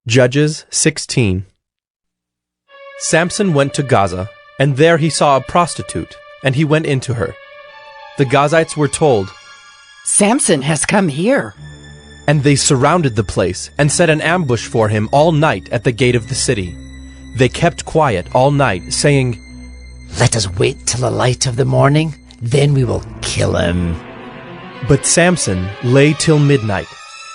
Judges 16. Samson went to Gaza, and there he saw a prostitute, and he went into her. The Gazites were told, "Samson has come here." and they surrounded the place and set an ambush for him all night at the gate of the city. They kept quiet all night, saying, "Let us wait till the light of the morning, then we will kill him." But Samson lay till midnight,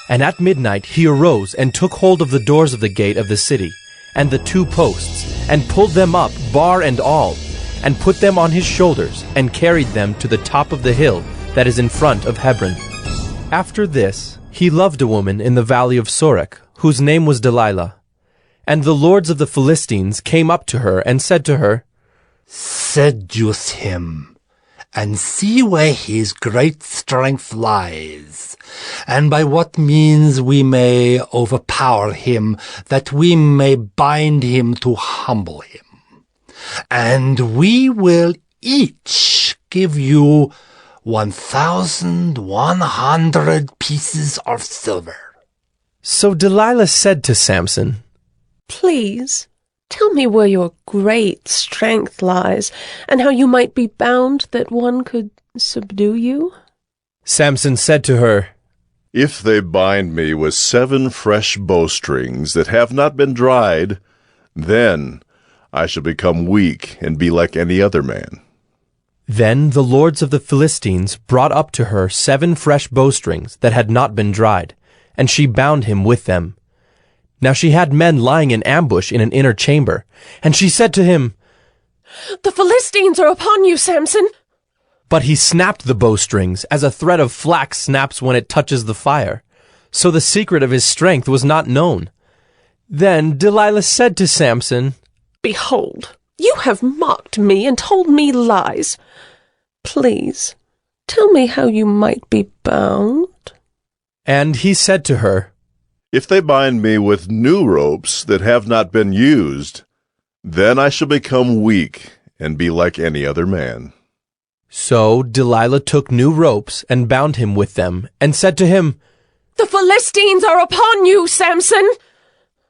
and at midnight he arose and took hold of the doors of the gate of the city, and the 2 posts, and pulled them up, bar and all, and put them on his shoulders, and carried them to the top of the hill that is in front of Hebron. After this, he loved a woman in the valley of Sorek, whose name was Delilah. And the lords of the Philistines came up to her and said to her, "Seduce him, and see where his great strength lies, and by what means we may overpower him, that we may bind him to humble him. And we will each give you 1,100 pieces of silver." So Delilah said to Samson, "Please, tell me where your great strength lies, and how you might be bound that one could subdue you." Samson said to her, "If they bind me with 7 fresh bowstrings that have not been dried, then I shall become weak and be like any other man." Then the lords of the Philistines brought up to her 7 fresh bowstrings that had not been dried, and she bound him with them. Now she had men lying in ambush in an inner chamber, and she said to him, "The Philistines are upon you, Samson." But he snapped the bowstrings as a thread of flax snaps when it touches the fire. So the secret of his strength was not known. Then Delilah said to Samson, "Behold, you have mocked me and told me lies. Please, tell me how you might be bound." And he said to her, "If they bind me with new ropes that have not been used, then I shall become weak and be like any other man." So Delilah took new ropes and bound him with them, and said to him, "The Philistines are upon you, Samson."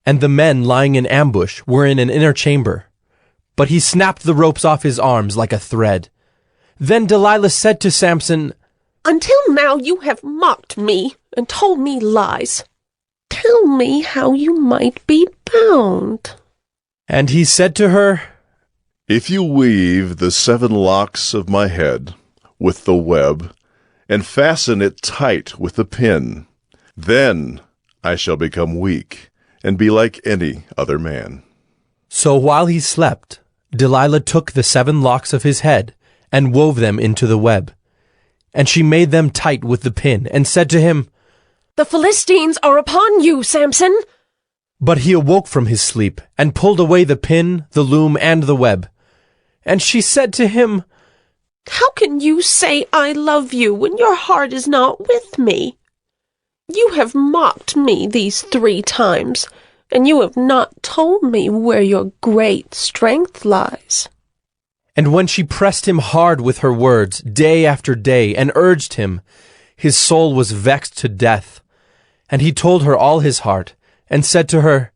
And the men lying in ambush were in an inner chamber. But he snapped the ropes off his arms like a thread. Then Delilah said to Samson, "Until now you have mocked me and told me lies. Tell me how you might be bound." And he said to her, "If you weave the 7 locks of my head with the web, and fasten it tight with the pin, then I shall become weak and be like any other man." So while he slept, Delilah took the 7 locks of his head and wove them into the web. And she made them tight with the pin, and said to him, "The Philistines are upon you, Samson." But he awoke from his sleep, and pulled away the pin, the loom, and the web. And she said to him, "How can you say I love you when your heart is not with me? You have mocked me these 3 times, and you have not told me where your great strength lies." And when she pressed him hard with her words day after day, and urged him, his soul was vexed to death. And he told her all his heart, and said to her,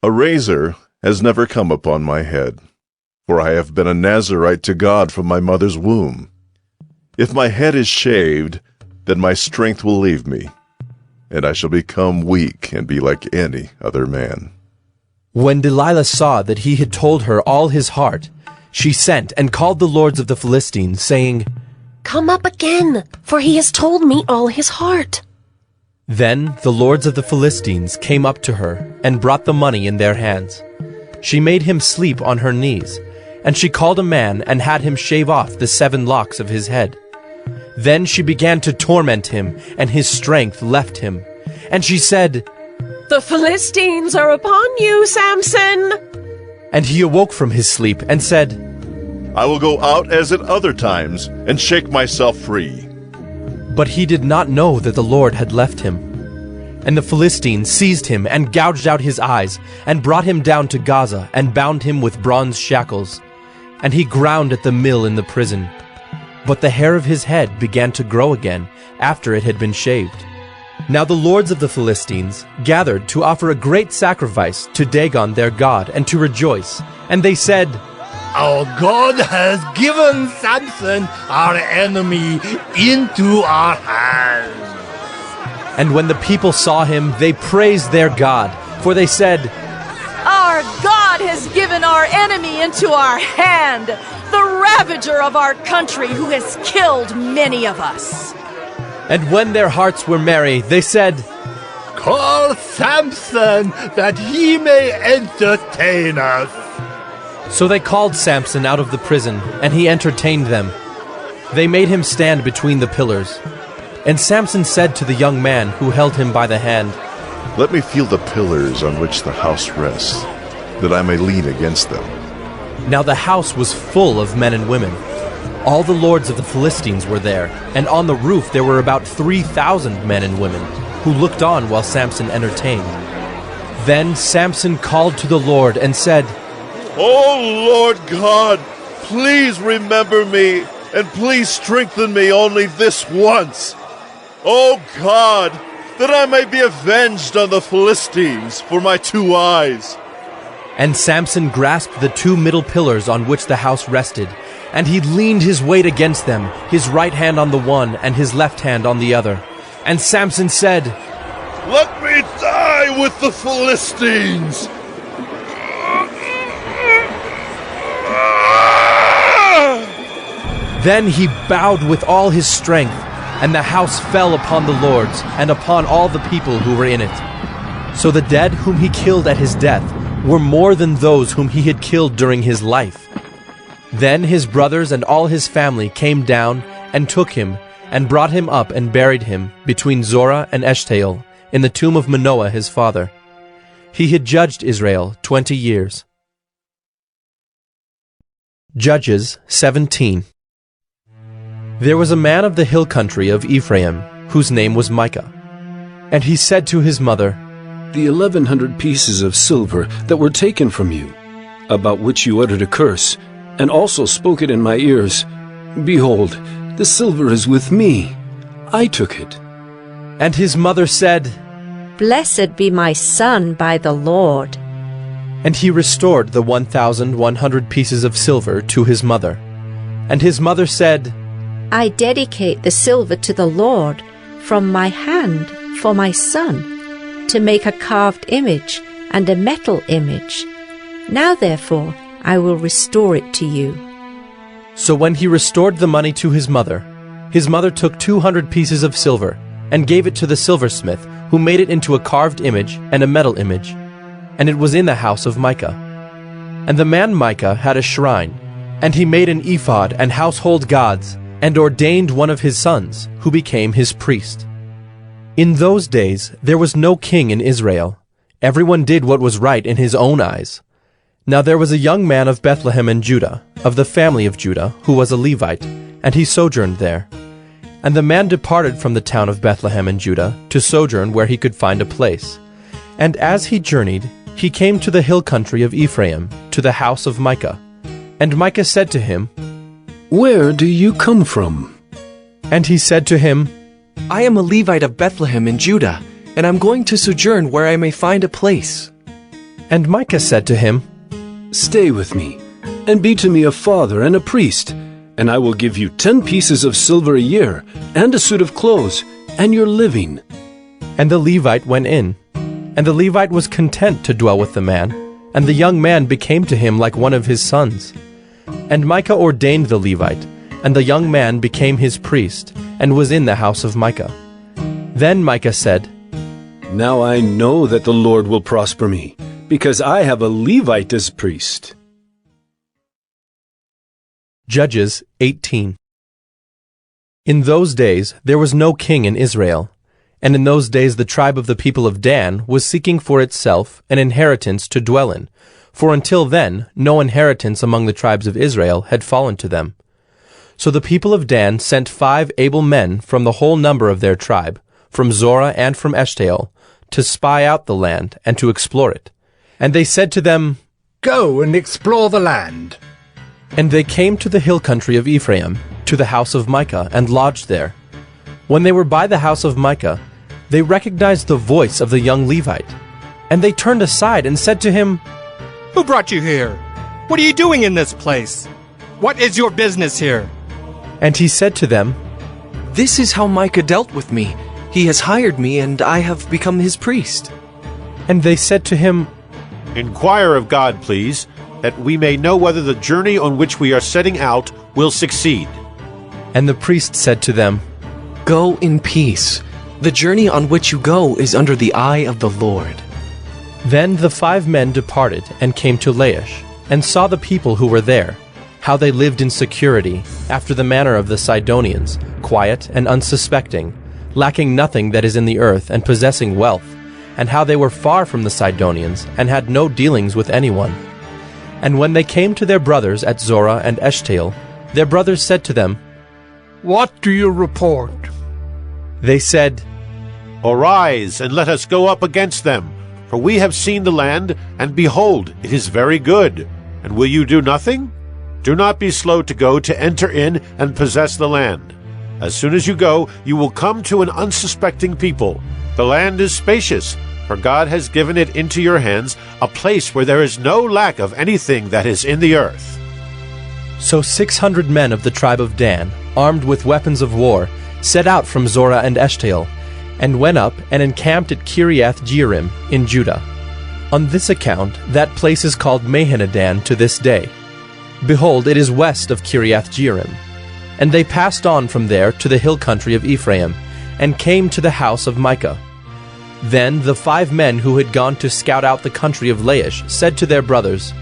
"A razor has never come upon my head, for I have been a Nazirite to God from my mother's womb. If my head is shaved, then my strength will leave me, and I shall become weak and be like any other man." When Delilah saw that he had told her all his heart, she sent and called the lords of the Philistines, saying, "Come up again, for he has told me all his heart." Then the lords of the Philistines came up to her, and brought the money in their hands. She made him sleep on her knees, and she called a man and had him shave off the 7 locks of his head. Then she began to torment him, and his strength left him. And she said, "The Philistines are upon you, Samson." And he awoke from his sleep, and said, "I will go out as at other times, and shake myself free." But he did not know that the Lord had left him. And the Philistines seized him, and gouged out his eyes, and brought him down to Gaza, and bound him with bronze shackles. And he ground at the mill in the prison. But the hair of his head began to grow again, after it had been shaved. Now the lords of the Philistines gathered to offer a great sacrifice to Dagon their god and to rejoice. And they said, Our God has given Samson, our enemy, into our hands. And when the people saw him, they praised their God, for they said, Our God has given our enemy into our hand, the ravager of our country who has killed many of us. And when their hearts were merry, they said, Call Samson, that he may entertain us. So they called Samson out of the prison, and he entertained them. They made him stand between the pillars. And Samson said to the young man who held him by the hand, Let me feel the pillars on which the house rests, that I may lean against them. Now the house was full of men and women. All the lords of the Philistines were there, and on the roof there were about 3,000 men and women, who looked on while Samson entertained. Then Samson called to the Lord and said, O Lord God, please remember me, and please strengthen me only this once. O God, that I may be avenged on the Philistines for my 2 eyes. And Samson grasped the 2 middle pillars on which the house rested, and he leaned his weight against them, his right hand on the one and his left hand on the other. And Samson said, Let me die with the Philistines. Then he bowed with all his strength, and the house fell upon the lords and upon all the people who were in it. So the dead whom he killed at his death were more than those whom he had killed during his life. Then his brothers and all his family came down and took him and brought him up and buried him between Zorah and Eshtaol in the tomb of Manoah his father. He had judged Israel 20 years. Judges 17. There was a man of the hill country of Ephraim, whose name was Micah. And he said to his mother, The 1,100 pieces of silver that were taken from you, about which you uttered a curse, and also spoke it in my ears, behold, the silver is with me. I took it. And his mother said, Blessed be my son by the Lord. And he restored the 1,100 pieces of silver to his mother. And his mother said, I dedicate the silver to the Lord from my hand for my son, to make a carved image and a metal image. Now therefore I will restore it to you. So when he restored the money to his mother took 200 pieces of silver, and gave it to the silversmith, who made it into a carved image and a metal image. And it was in the house of Micah. And the man Micah had a shrine, and he made an ephod and household gods, and ordained one of his sons, who became his priest. In those days there was no king in Israel. Everyone did what was right in his own eyes. Now there was a young man of Bethlehem in Judah, of the family of Judah, who was a Levite, and he sojourned there. And the man departed from the town of Bethlehem in Judah to sojourn where he could find a place. And as he journeyed, he came to the hill country of Ephraim, to the house of Micah. And Micah said to him, Where do you come from? And he said to him, I am a Levite of Bethlehem in Judah, and I'm going to sojourn where I may find a place. And Micah said to him, Stay with me, and be to me a father and a priest, and I will give you 10 pieces of silver a year, and a suit of clothes, and your living. And the Levite went in. And the Levite was content to dwell with the man, and the young man became to him like one of his sons. And Micah ordained the Levite, and the young man became his priest, and was in the house of Micah. Then Micah said, Now I know that the Lord will prosper me, because I have a Levite as priest. Judges 18. In those days there was no king in Israel, and in those days the tribe of the people of Dan was seeking for itself an inheritance to dwell in, for until then no inheritance among the tribes of Israel had fallen to them. So the people of Dan sent 5 able men from the whole number of their tribe, from Zorah and from Eshtaol, to spy out the land and to explore it. And they said to them, Go and explore the land. And they came to the hill country of Ephraim, to the house of Micah, and lodged there. When they were by the house of Micah, they recognized the voice of the young Levite, and they turned aside and said to him, "Who brought you here? What are you doing in this place? What is your business here?" And he said to them, This is how Micah dealt with me. He has hired me, and I have become his priest. and they said to him, Inquire of God, please, that we may know whether the journey on which we are setting out will succeed. And the priest said to them, Go in peace. The journey on which you go is under the eye of the Lord. Then the 5 men departed and came to Laish, and saw the people who were there, how they lived in security, after the manner of the Sidonians, quiet and unsuspecting, lacking nothing that is in the earth, and possessing wealth, and how they were far from the Sidonians, and had no dealings with anyone. And when they came to their brothers at Zorah and Eshtaol, their brothers said to them, What do you report? They said, Arise, and let us go up against them, for we have seen the land, and behold, it is very good. And will you do nothing? Do not be slow to go to enter in and possess the land. As soon as you go, you will come to an unsuspecting people. The land is spacious, for God has given it into your hands, a place where there is no lack of anything that is in the earth. So 600 men of the tribe of Dan, armed with weapons of war, set out from Zorah and Eshtaol, and went up and encamped at Kiriath-Jearim in Judah. On this account that place is called Mahanadan to this day. Behold, it is west of Kiriath-Jearim. And they passed on from there to the hill country of Ephraim, and came to the house of Micah. Then the 5 men who had gone to scout out the country of Laish said to their brothers,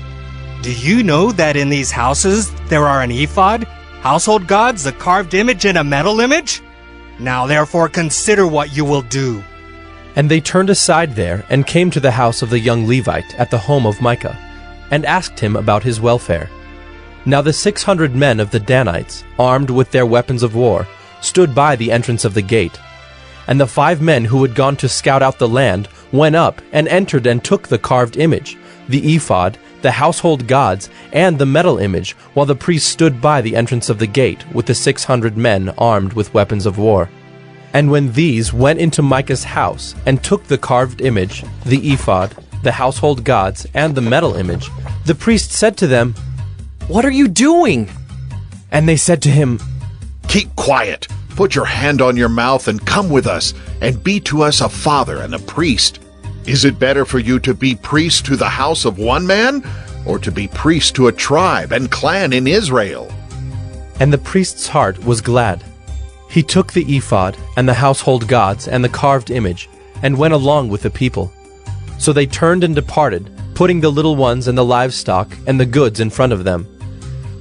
Do you know that in these houses there are an ephod, household gods, a carved image, and a metal image? Now therefore consider what you will do. And they turned aside there, and came to the house of the young Levite at the home of Micah, and asked him about his welfare. Now the 600 men of the Danites, armed with their weapons of war, stood by the entrance of the gate. And the 5 men who had gone to scout out the land went up and entered and took the carved image, the ephod, the household gods, and the metal image, while the priests stood by the entrance of the gate with the 600 men armed with weapons of war. And when these went into Micah's house and took the carved image, the ephod, the household gods, and the metal image, the priest said to them, What are you doing? And they said to him, Keep quiet. Put your hand on your mouth and come with us, and be to us a father and a priest. Is it better for you to be priest to the house of one man, or to be priest to a tribe and clan in Israel? And the priest's heart was glad. He took the ephod, and the household gods, and the carved image, and went along with the people. So they turned and departed, putting the little ones and the livestock and the goods in front of them.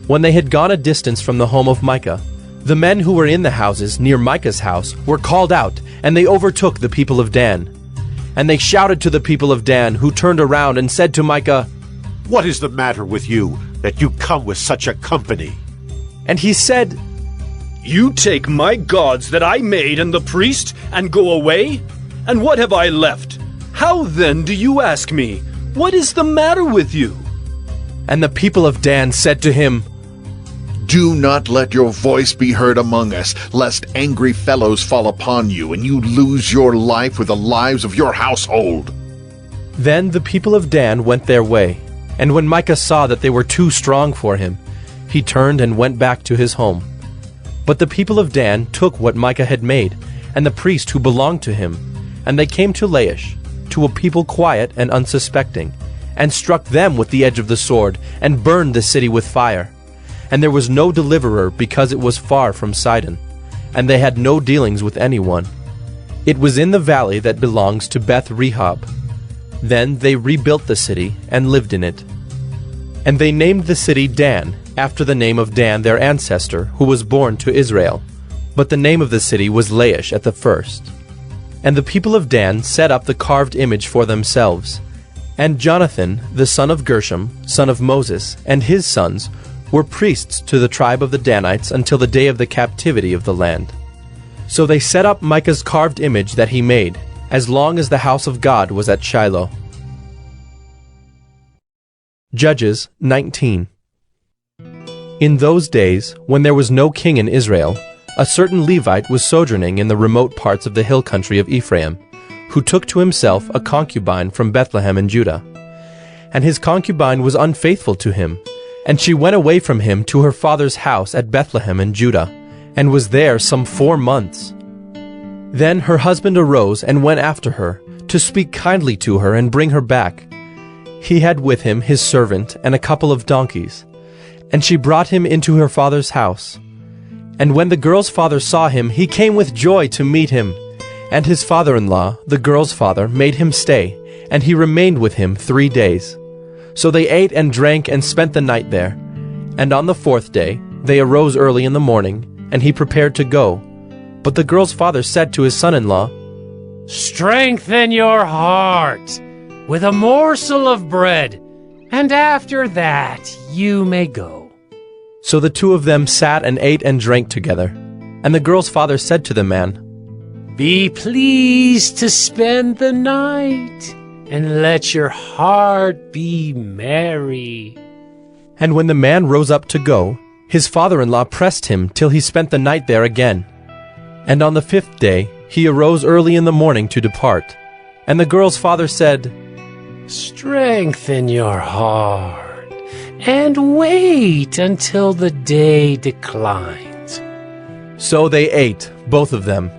When they had gone a distance from the home of Micah, the men who were in the houses near Micah's house were called out, and they overtook the people of Dan. And they shouted to the people of Dan, who turned around and said to Micah, What is the matter with you, that you come with such a company? And he said, You take my gods that I made and the priest, and go away? And what have I left? How then do you ask me, What is the matter with you? And the people of Dan said to him, Do not let your voice be heard among us, lest angry fellows fall upon you, and you lose your life with the lives of your household. Then the people of Dan went their way, and when Micah saw that they were too strong for him, he turned and went back to his home. But the people of Dan took what Micah had made, and the priest who belonged to him, and they came to Laish, to a people quiet and unsuspecting, and struck them with the edge of the sword, and burned the city with fire. And there was no deliverer, because it was far from Sidon, and they had no dealings with anyone. It was in the valley that belongs to Beth-rehob. Then they rebuilt the city and lived in it. And they named the city Dan, after the name of Dan their ancestor, who was born to Israel. But the name of the city was Laish at the first. And the people of Dan set up the carved image for themselves. And Jonathan, the son of Gershom, son of Moses, and his sons, were priests to the tribe of the Danites until the day of the captivity of the land. So they set up Micah's carved image that he made, as long as the house of God was at Shiloh. Judges 19. In those days, when there was no king in Israel, a certain Levite was sojourning in the remote parts of the hill country of Ephraim, who took to himself a concubine from Bethlehem in Judah. And his concubine was unfaithful to him, and she went away from him to her father's house at Bethlehem in Judah, and was there some 4 months. Then her husband arose and went after her, to speak kindly to her and bring her back. He had with him his servant and a couple of donkeys, and she brought him into her father's house. And when the girl's father saw him, he came with joy to meet him. And his father-in-law, the girl's father, made him stay, and he remained with him 3 days. So they ate and drank and spent the night there. And on the 4th day they arose early in the morning, and he prepared to go. But the girl's father said to his son-in-law, "Strengthen your heart with a morsel of bread, and after that you may go." So the two of them sat and ate and drank together. And the girl's father said to the man, "Be pleased to spend the night, and let your heart be merry." And when the man rose up to go, his father-in-law pressed him till he spent the night there again. And on the 5th day he arose early in the morning to depart. And the girl's father said, "Strengthen your heart, and wait until the day declines." So they ate, both of them.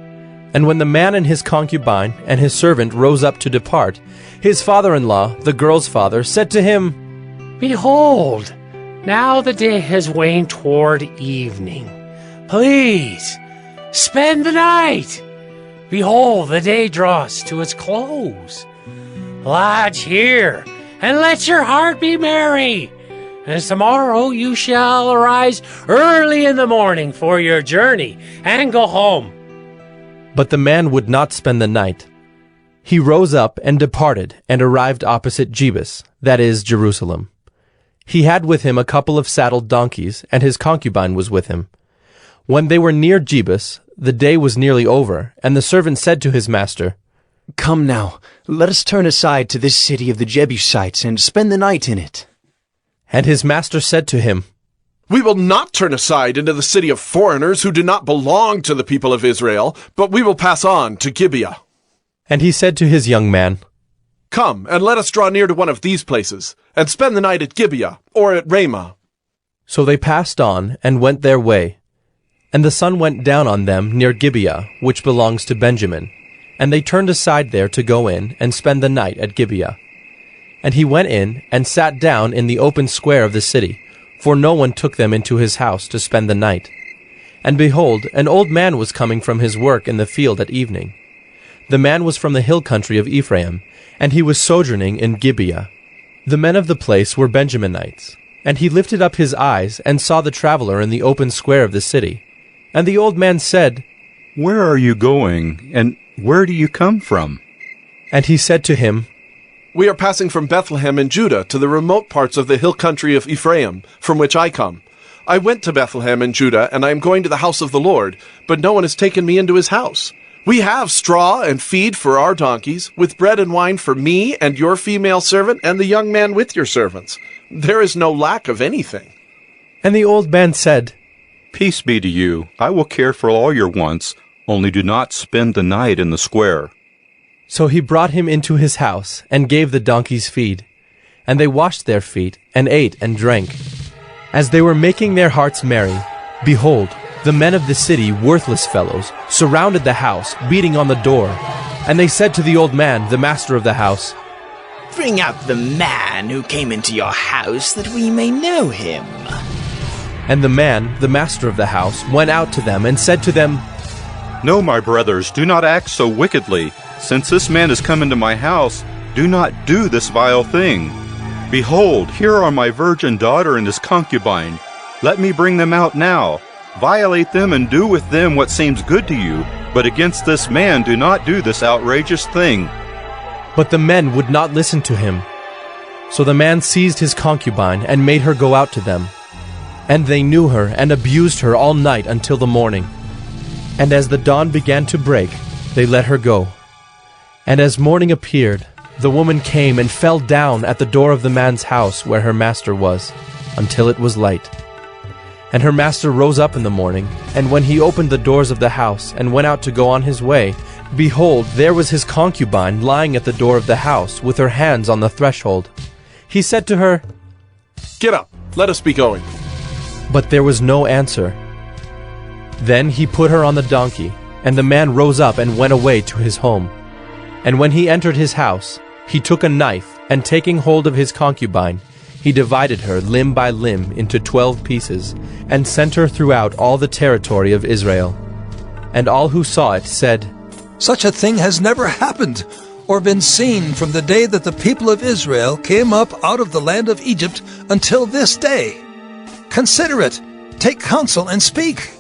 And when the man and his concubine and his servant rose up to depart, his father-in-law, the girl's father, said to him, "Behold, now the day has waned toward evening. Please, spend the night. Behold, the day draws to its close. Lodge here, and let your heart be merry. And tomorrow you shall arise early in the morning for your journey, and go home." But the man would not spend the night. He rose up and departed, and arrived opposite Jebus, that is, Jerusalem. He had with him a couple of saddled donkeys, and his concubine was with him. When they were near Jebus, the day was nearly over, and the servant said to his master, "Come now, let us turn aside to this city of the Jebusites, and spend the night in it." And his master said to him, "We will not turn aside into the city of foreigners who do not belong to the people of Israel, but we will pass on to Gibeah." And he said to his young man, "Come, and let us draw near to one of these places, and spend the night at Gibeah, or at Ramah." So they passed on, and went their way. And the sun went down on them near Gibeah, which belongs to Benjamin. And they turned aside there to go in, and spend the night at Gibeah. And he went in, and sat down in the open square of the city, for no one took them into his house to spend the night. And behold, an old man was coming from his work in the field at evening. The man was from the hill country of Ephraim, and he was sojourning in Gibeah. The men of the place were Benjaminites. And he lifted up his eyes, and saw the traveler in the open square of the city. And the old man said, "Where are you going, and where do you come from?" And he said to him, "We are passing from Bethlehem in Judah to the remote parts of the hill country of Ephraim, from which I come. I went to Bethlehem in Judah, and I am going to the house of the Lord, but no one has taken me into his house. We have straw and feed for our donkeys, with bread and wine for me and your female servant and the young man with your servants. There is no lack of anything." And the old man said, "Peace be to you. I will care for all your wants, only do not spend the night in the square." So he brought him into his house, and gave the donkeys feed. And they washed their feet, and ate and drank. As they were making their hearts merry, behold, the men of the city, worthless fellows, surrounded the house, beating on the door. And they said to the old man, the master of the house, "Bring out the man who came into your house, that we may know him." And the man, the master of the house, went out to them, and said to them, "No, my brothers, do not act so wickedly. Since this man has come into my house, do not do this vile thing. Behold, here are my virgin daughter and his concubine. Let me bring them out now. Violate them and do with them what seems good to you, but against this man do not do this outrageous thing." But the men would not listen to him. So the man seized his concubine, and made her go out to them. And they knew her, and abused her all night until the morning. And as the dawn began to break, they let her go. And as morning appeared, the woman came and fell down at the door of the man's house where her master was, until it was light. And her master rose up in the morning, and when he opened the doors of the house, and went out to go on his way, behold, there was his concubine lying at the door of the house, with her hands on the threshold. He said to her, Get up, let us be going. But there was no answer. Then he put her on the donkey, and the man rose up and went away to his home. And when he entered his house, he took a knife, and taking hold of his concubine, he divided her limb by limb into 12 pieces, and sent her throughout all the territory of Israel. And all who saw it said, Such a thing has never happened, or been seen from the day that the people of Israel came up out of the land of Egypt until this day. Consider it, take counsel and speak.